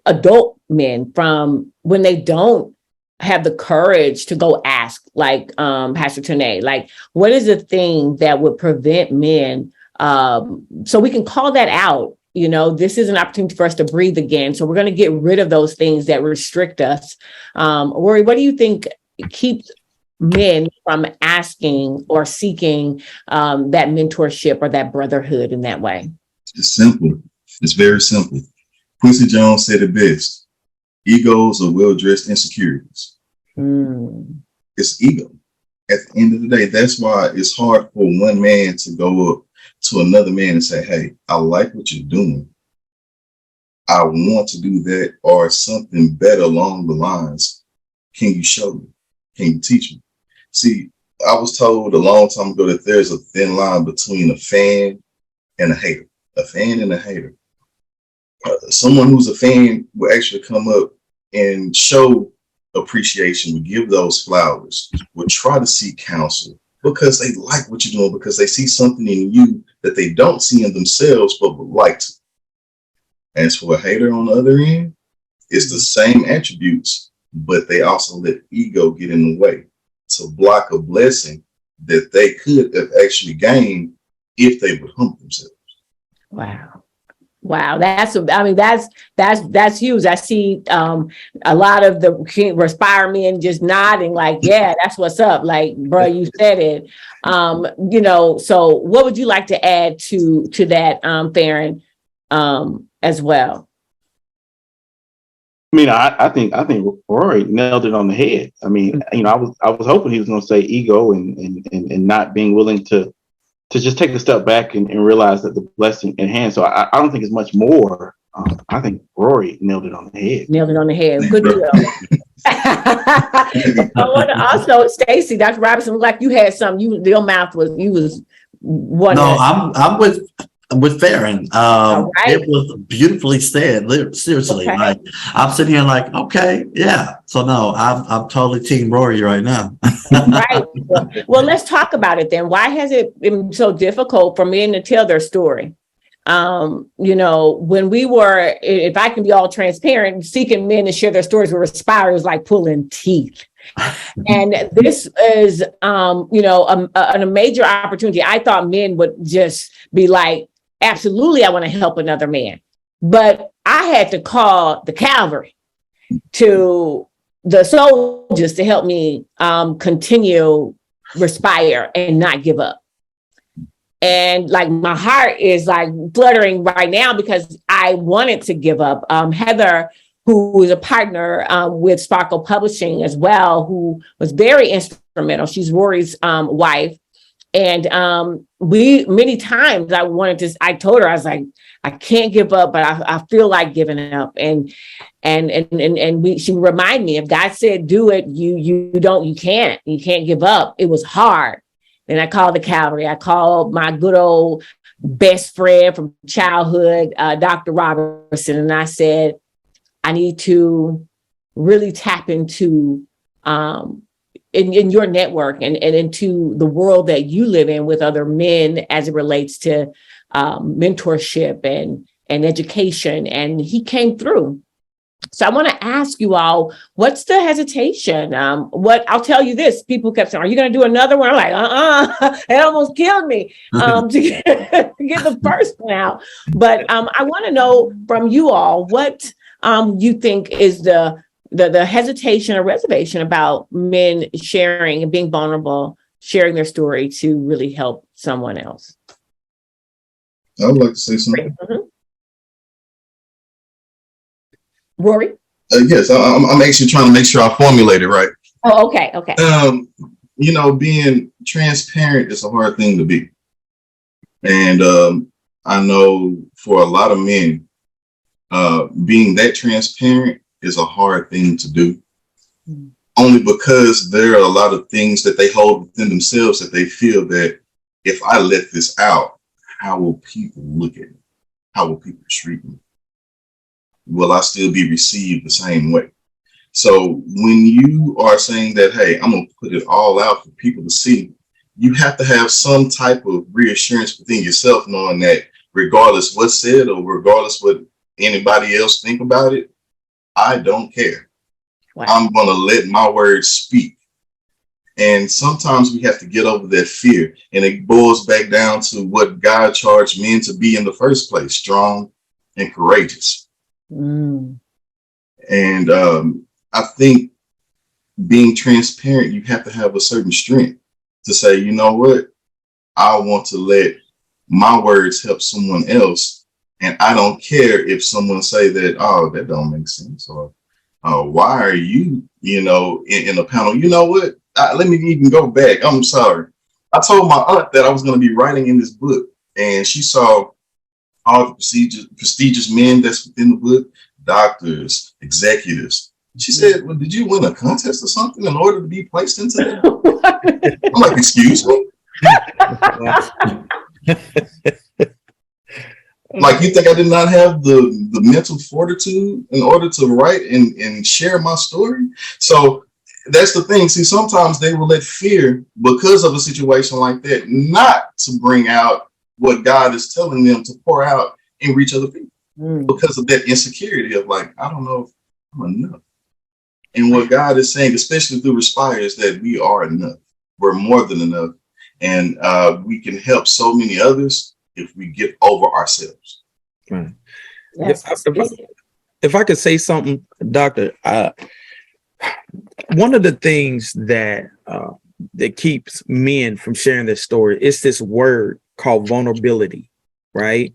adult men from, when they don't have the courage to go ask, like Pastor Trinae, like, what is the thing that would prevent men, so we can call that out? This is an opportunity for us to breathe again. So we're going to get rid of those things that restrict us. Rory, what do you think keeps men from asking or seeking that mentorship or that brotherhood in that way? It's simple. It's very simple. Quincy Jones said it best. Egos are well-dressed insecurities. It's ego. At the end of the day, that's why it's hard for one man to go up to another man and say, hey, I like what you're doing. I want to do that or something better along the lines. Can you show me? Can you teach me? See, I was told a long time ago that there's a thin line between a fan and a hater. A fan and a hater. Someone who's a fan will actually come up and show appreciation, will give those flowers, will try to seek counsel because they like what you're doing, because they see something in you that they don't see in themselves but would like to. As for a hater on the other end, it's the same attributes, but they also let ego get in the way to block a blessing that they could have actually gained if they would humble themselves. Wow. Wow, that's huge. I see a lot of the Respire men just nodding like, yeah, that's what's up. Like, bro, you said it. So what would you like to add to that, Theron, as well? I mean, I think Rory nailed it on the head. I mean, I was hoping he was going to say ego and not being willing to just take a step back and realize that the blessing in hand. So I don't think it's much more. I think Rory nailed it on the head. Nailed it on the head. Good deal. I want to also, Stacey, Dr. Robinson, looked like you had something. Your mouth was wondering. No, I'm with Theron. Right. It was beautifully said. Seriously, Okay. like I'm sitting here like, okay, yeah. So no, I'm totally Team Rory right now. Right. Well, let's talk about it then. Why has it been so difficult for men to tell their story? When we were, if I can be all transparent, seeking men to share their stories with Respire was like pulling teeth. And this is, a major opportunity. I thought men would just be like, absolutely, I want to help another man. But I had to call the cavalry to the soldiers to help me continue Respire and not give up. And like my heart is like fluttering right now because I wanted to give up. Heather, who is a partner with Sparkle Publishing as well, who was very instrumental. She's Rory's wife. And we many times I told her, I was like, I can't give up, but I feel like giving up. And she reminded me, if God said do it, you can't give up. It was hard. Then I called the cavalry. I called my good old best friend from childhood, Dr. Robertson, and I said, I need to really tap into in your network and into the world that you live in with other men as it relates to mentorship and education. And he came through. So I want to ask you all, what's the hesitation? I'll tell you this, people kept saying, are you going to do another one? I'm like, it almost killed me to get the first one out. But I want to know from you all, what you think is the hesitation or reservation about men sharing and being vulnerable, sharing their story to really help someone else. I would like to say something. Mm-hmm. Rory? Yes, I'm actually trying to make sure I formulate it right. Oh, okay. Being transparent is a hard thing to be. And I know for a lot of men, being that transparent is a hard thing to do. Mm. Only because there are a lot of things that they hold within themselves that they feel that if I let this out, how will people look at me? How will people treat me? Will I still be received the same way? So when you are saying that, hey, I'm going to put it all out for people to see, you have to have some type of reassurance within yourself, knowing that regardless what's said or regardless what anybody else think about it, I don't care. Wow. I'm going to let my words speak. And sometimes we have to get over that fear. And it boils back down to what God charged men to be in the first place, strong and courageous. Mm. And I think being transparent, you have to have a certain strength to say, you know what, I want to let my words help someone else. And I don't care if someone say that, oh, that don't make sense. Or why are you, in a panel? You know what? Let me even go back. I'm sorry. I told my aunt that I was going to be writing in this book, and she saw all the prestigious men that's within the book, doctors, executives. She said, well, did you win a contest or something in order to be placed into that? I'm like, excuse me? Like, you think I did not have the mental fortitude in order to write and share my story? So that's the thing. See, sometimes they will let fear, because of a situation like that, not to bring out what God is telling them to pour out and reach other people. because of that insecurity of like, I don't know if I'm enough. And what God is saying, especially through Respire, is that we are enough. We're more than enough. And we can help so many others if we get over ourselves. Right. Yes. If I could say something, Doctor, one of the things that that keeps men from sharing their story is this word called vulnerability, right?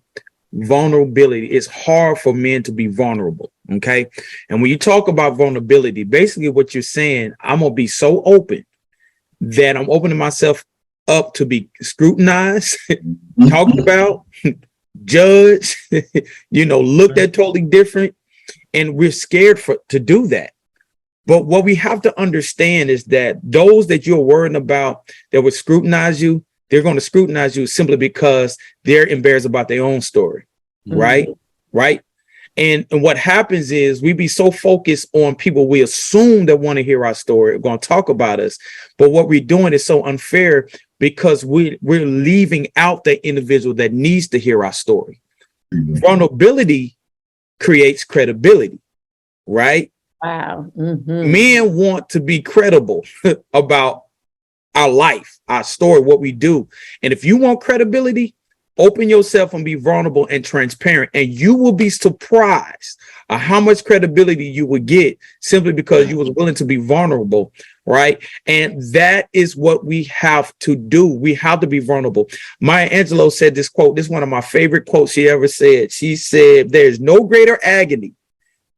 Vulnerability. It's hard for men to be vulnerable. Okay. And when you talk about vulnerability, basically what you're saying, I'm going to be so open that I'm opening myself up to be scrutinized, talked about, judged, looked at totally different. And we're scared to do that. But what we have to understand is that those that you're worrying about that would scrutinize you, they're going to scrutinize you simply because they're embarrassed about their own story. Right. Right. And what happens is we be so focused on people we assume that want to hear our story, going to talk about us. But what we're doing is so unfair because we're leaving out the individual that needs to hear our story. Vulnerability creates credibility. Right. Wow. Men want to be credible about our life, our story, what we do. And if you want credibility, open yourself and be vulnerable and transparent, and you will be surprised at how much credibility you would get simply because you was willing to be vulnerable, right? And that is what we have to do. We have to be vulnerable. Maya Angelou said this quote. This is one of my favorite quotes she ever said. She said, "There's no greater agony.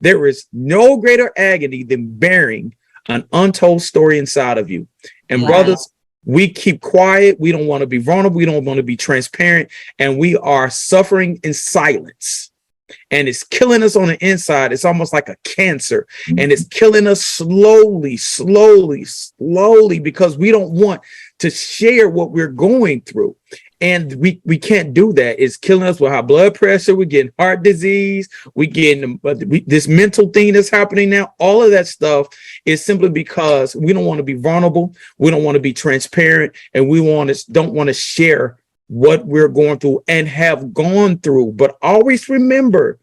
There is no greater agony than bearing an untold story inside of you." And brothers, we keep quiet. We don't want to be vulnerable. We don't want to be transparent. And we are suffering in silence. And it's killing us on the inside. It's almost like a cancer. And it's killing us slowly, because we don't want to share what we're going through. And we can't do that. It's killing us with high blood pressure. We're getting heart disease. We're getting this mental thing that's happening now. All of that stuff is simply because we don't want to be vulnerable. We don't want to be transparent. And we don't want to share what we're going through and have gone through. But always remember,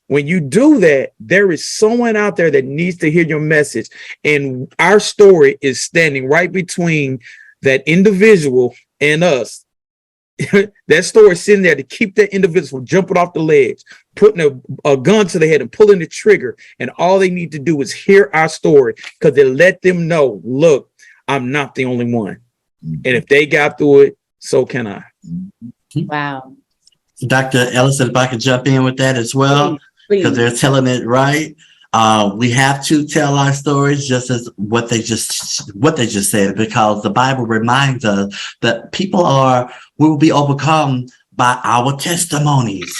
when you do that, there is someone out there that needs to hear your message. And our story is standing right between that individual and us. That story is sitting there to keep that individual from jumping off the ledge, putting a gun to the head and pulling the trigger. And all they need to do is hear our story, because they let them know, look, I'm not the only one. And if they got through it, so can I. Wow. Dr. Ellison, if I could jump in with that as well, because they're telling it right. We have to tell our stories just as what they just said, because the Bible reminds us that we will be overcome by our testimonies.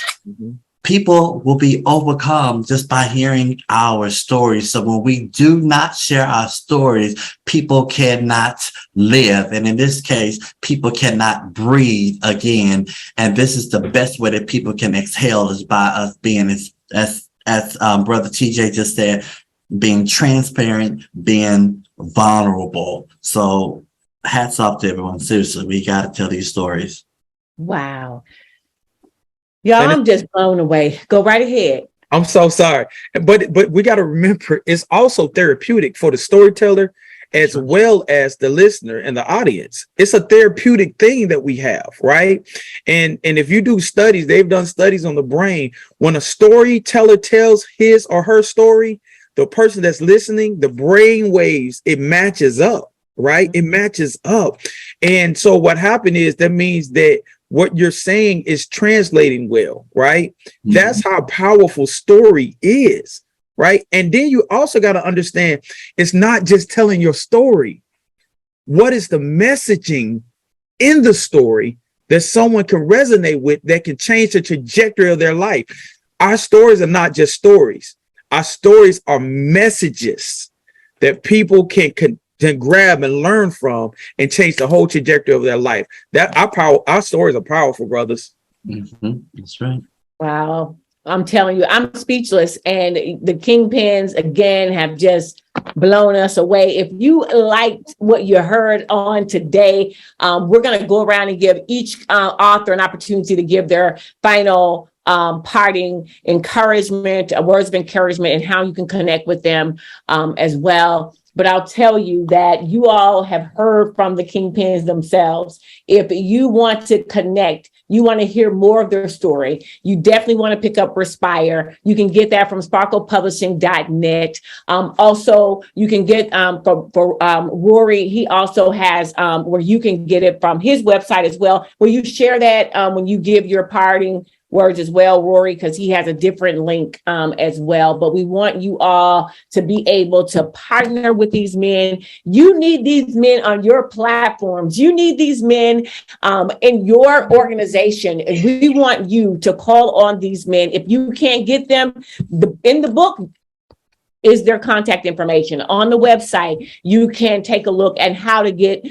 People will be overcome just by hearing our stories. So when we do not share our stories, people cannot live. And in this case, people cannot breathe again. And this is the best way that people can exhale, is by us being, as Brother TJ just said, being transparent, being vulnerable. So hats off to everyone. Seriously, we got to tell these stories. Wow. Y'all, I'm just blown away. Go right ahead. I'm so sorry. But we got to remember, it's also therapeutic for the storyteller as well as the listener and the audience. It's a therapeutic thing that we have, right? And if you do studies, they've done studies on the brain. When a storyteller tells his or her story, the person that's listening, the brain waves, it matches up, right? It matches up. And so what happened is, that means that what you're saying is translating well, right? That's how powerful story is, right? And then you also got to understand, it's not just telling your story. What is the messaging in the story that someone can resonate with, that can change the trajectory of their life? Our stories are not just stories. Our stories are messages that people can grab and learn from and change the whole trajectory of their life. That our stories are powerful, brothers. That's right. Wow. I'm telling you, I'm speechless. And the Kingpins, again, have just blown us away. If you liked what you heard on today, we're going to go around and give each author an opportunity to give their final parting encouragement, words of encouragement, and how you can connect with them as well. But I'll tell you that you all have heard from the Kingpins themselves. If you want to connect, you want to hear more of their story, you definitely want to pick up Respire. You can get that from sparklepublishing.net. Also, you can get for Rory, he also has where you can get it from his website as well. Will you share that when you give your parting words as well, Rory, because he has a different link as well. But we want you all to be able to partner with these men. You need these men on your platforms. You need these men in your organization. And we want you to call on these men. If you can't get them, in the book is their contact information. On the website, you can take a look at how to get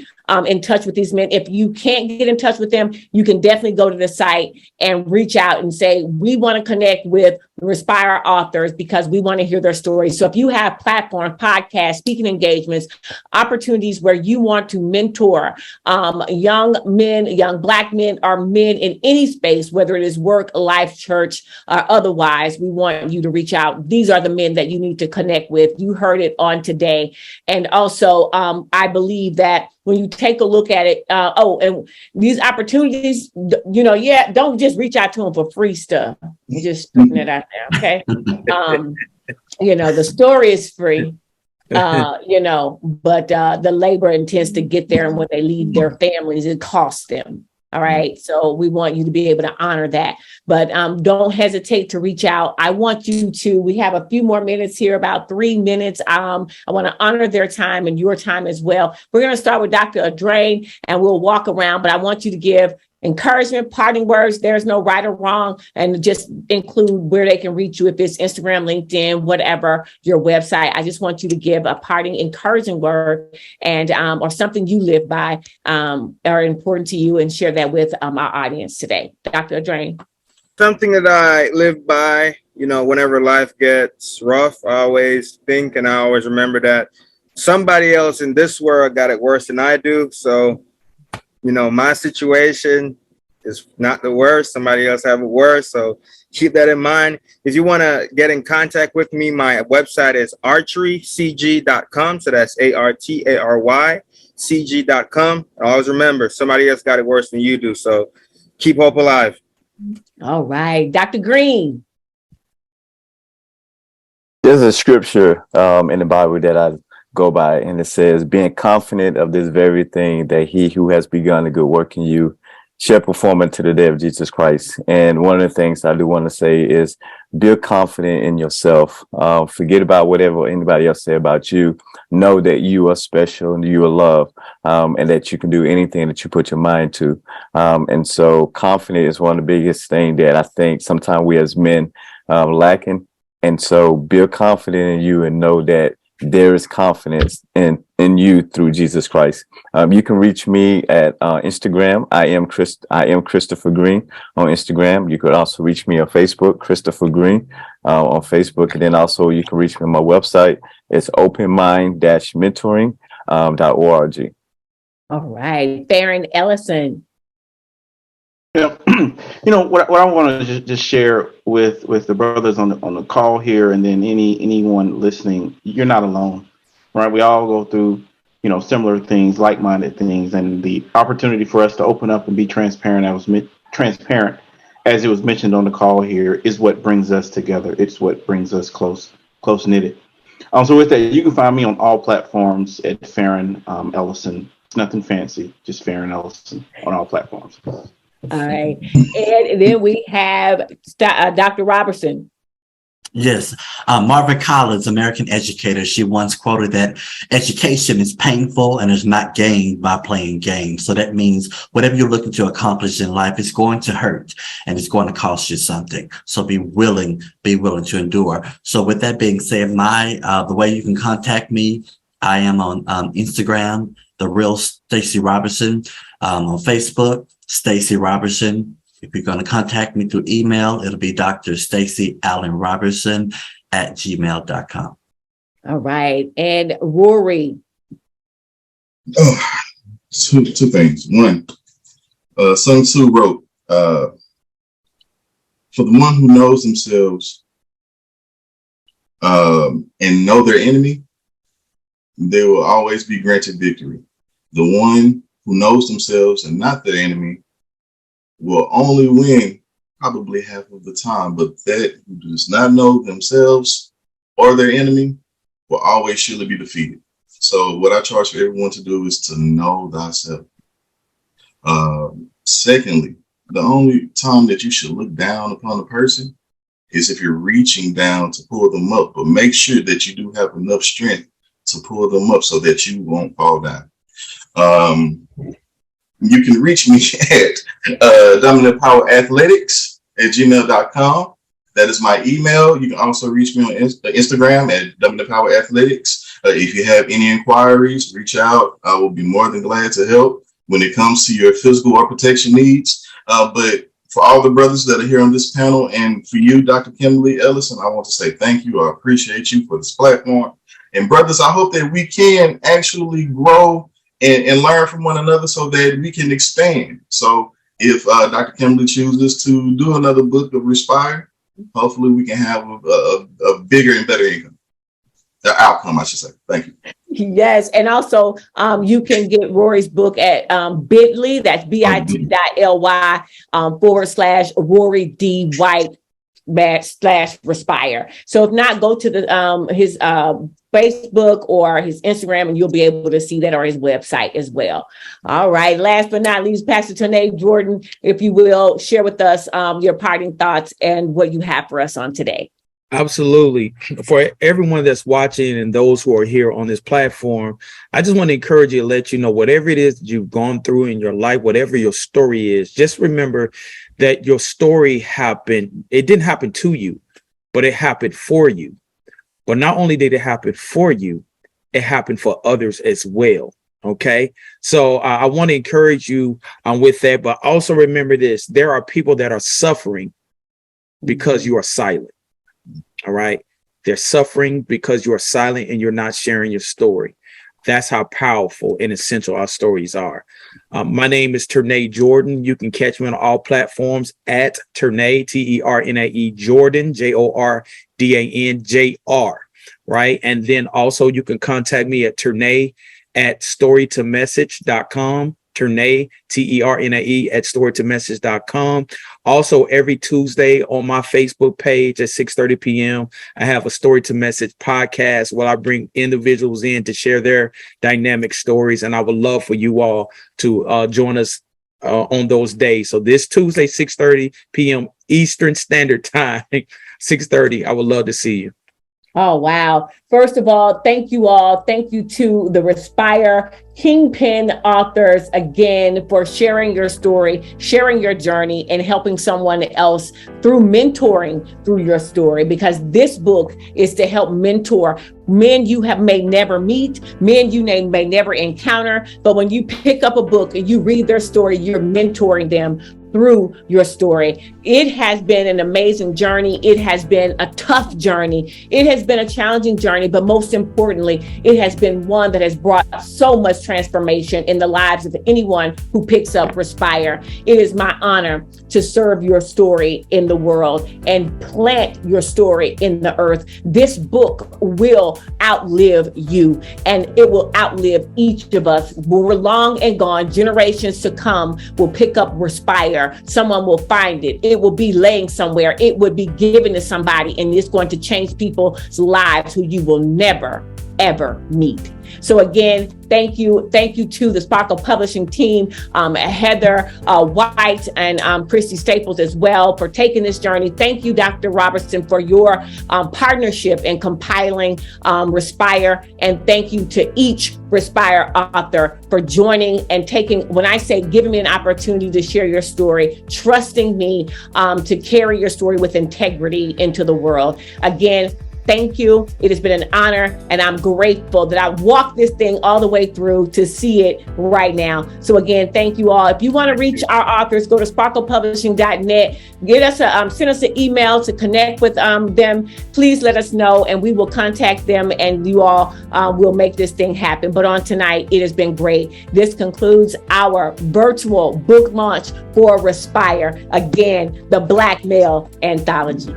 in touch with these men. If you can't get in touch with them, you can definitely go to the site and reach out and say, we want to connect with Respire authors because we want to hear their stories. So if you have platforms, podcasts, speaking engagements, opportunities where you want to mentor young men, young Black men, or men in any space, whether it is work, life, church, or otherwise, we want you to reach out. These are the men that you need to connect with. You heard it on today. And also, I believe that when you take a look at it, and these opportunities, don't just reach out to them for free stuff. You're just putting it out there, okay? The story is free, but the labor intends to get there, and when they leave their families, it costs them. All right. So we want you to be able to honor that, but don't hesitate to reach out. I want you to, we have a few more minutes here, about 3 minutes. I want to honor their time and your time as well. We're going to start with Dr. Adrain and we'll walk around, but I want you to give encouragement, parting words. There's no right or wrong, and just include where they can reach you. If it's Instagram, LinkedIn, whatever, your website. I just want you to give a parting encouraging word and or something you live by are important to you, and share that with our audience today. Dr. Adrain. Something that I live by, whenever life gets rough, I always think and I always remember that somebody else in this world got it worse than I do. So my situation is not the worst. Somebody else have it worse. So keep that in mind. If you want to get in contact with me, my website is archerycg.com. So that's ARTARYCG.com. Always remember, somebody else got it worse than you do. So keep hope alive. All right. Dr. Green. There's a scripture in the Bible that I go by, and it says, being confident of this very thing, that he who has begun a good work in you shall perform it to the day of Jesus Christ. And one of the things I do want to say is be confident in yourself. Forget about whatever anybody else say about you. Know that you are special and you are loved, and that you can do anything that you put your mind to. And so confidence is one of the biggest things that I think sometimes we as men lacking. And so be confident in you and know that there is confidence in you through Jesus Christ. You can reach me at Instagram. I am Christopher Green on Instagram. You could also reach me on Facebook, Christopher Green on Facebook. And then also you can reach me on my website. It's openmind-mentoring.org. All right. Farron Ellison. Yeah, what I want to just share with the brothers on the call here, and then anyone listening, you're not alone, right? We all go through similar things, like-minded things, and the opportunity for us to open up and be transparent. Transparent, as it was mentioned on the call here, is what brings us together. It's what brings us close knitted. So with that, you can find me on all platforms at Farron Ellison. It's nothing fancy, just Farron Ellison on all platforms. All right. And then we have Dr. Robertson. Yes. Margaret Collins, American educator, she once quoted that education is painful and is not gained by playing games. So that means whatever you're looking to accomplish in life is going to hurt and it's going to cost you something. So be willing to endure. So with that being said, the way you can contact me, I am on Instagram, The Real Stacey Robertson, on Facebook, Stacey Robertson. If you're going to contact me through email, it'll be Dr. Stacey Allen Robertson at gmail.com. All right. And Rory. Two things. One, Sun Tzu wrote, for For the one who knows themselves and know their enemy, they will always be granted victory. The one who knows themselves and not their enemy will only win probably half of the time, but that who does not know themselves or their enemy will always surely be defeated. So what I charge for everyone to do is to know thyself. Secondly, the only time that you should look down upon a person is if you're reaching down to pull them up, but make sure that you do have enough strength to pull them up so that you won't fall down. You can reach me at dominantpowerathletics@gmail.com. That is my email. You can also reach me on Instagram at dominantpowerathletics. If you have any inquiries, reach out. I will be more than glad to help when it comes to your physical or protection needs. But for all the brothers that are here on this panel, and for you, Dr. Kimberly Ellison, I want to say thank you. I appreciate you for this platform. And brothers, I hope that we can actually grow and learn from one another so that we can expand. So if Dr. Kimberly chooses to do another book of Respire, hopefully we can have a bigger and better outcome, I should say. Thank you. Yes, and also you can get Rory's book at bit.ly, that's bit.ly /Rory D. White /Respire. So if not, go to the his Facebook or his Instagram, and you'll be able to see that, or his website as well. All right. Last but not least, Pastor Trinidad Jordan, if you will, share with us your parting thoughts and what you have for us on today. Absolutely. For everyone that's watching and those who are here on this platform, I just want to encourage you to let you know whatever it is that you've gone through in your life, whatever your story is, just remember that your story happened. It didn't happen to you, but it happened for you. But not only did it happen for you, it happened for others as well. Okay. So I want to encourage you with that, but also remember this, there are people that are suffering because you are silent. All right. They're suffering because you are silent and you're not sharing your story. That's how powerful and essential our stories are. My name is Trinidad Jordan. You can catch me on all platforms at Trinidad, Ternae Jordan, JordanJR. Right. And then also you can contact me at Trinidad at storytomessage.com. Trinidad, Ternae at storytomessage.com. Also, every Tuesday on my Facebook page at 6:30 p.m., I have a Story to Message podcast where I bring individuals in to share their dynamic stories. And I would love for you all to join us on those days. So this Tuesday, 6:30 p.m. Eastern Standard Time, 6:30. I would love to see you. Oh, wow. First of all, thank you all. Thank you to the Respire Kingpin authors again for sharing your story, sharing your journey, and helping someone else through mentoring through your story, because this book is to help mentor men you may never meet, men you may never encounter. But when you pick up a book and you read their story, you're mentoring them through your story. It has been an amazing journey. It has been a tough journey. It has been a challenging journey, but most importantly, it has been one that has brought so much transformation in the lives of anyone who picks up Respire. It is my honor to serve your story in the world and plant your story in the earth. This book will outlive you, and it will outlive each of us. When we're long and gone, generations to come will pick up Respire. Someone will find it. It will be laying somewhere. It would be given to somebody, and it's going to change people's lives who you will never, ever meet. So again, thank you. Thank you to the Sparkle Publishing team, Heather White and Christy Staples as well for taking this journey. Thank you, Dr. Robertson, for your partnership in compiling Respire. And thank you to each Respire author for joining and taking, when I say giving me an opportunity to share your story, trusting me to carry your story with integrity into the world. Again, thank you. It has been an honor, and I'm grateful that I walked this thing all the way through to see it right now. So again, thank you all. If you want to reach our authors, go to sparklepublishing.net. Send us an email to connect with them. Please let us know, and we will contact them, and you all will make this thing happen. But on tonight, it has been great. This concludes our virtual book launch for Respire. Again, the Black Male Anthology.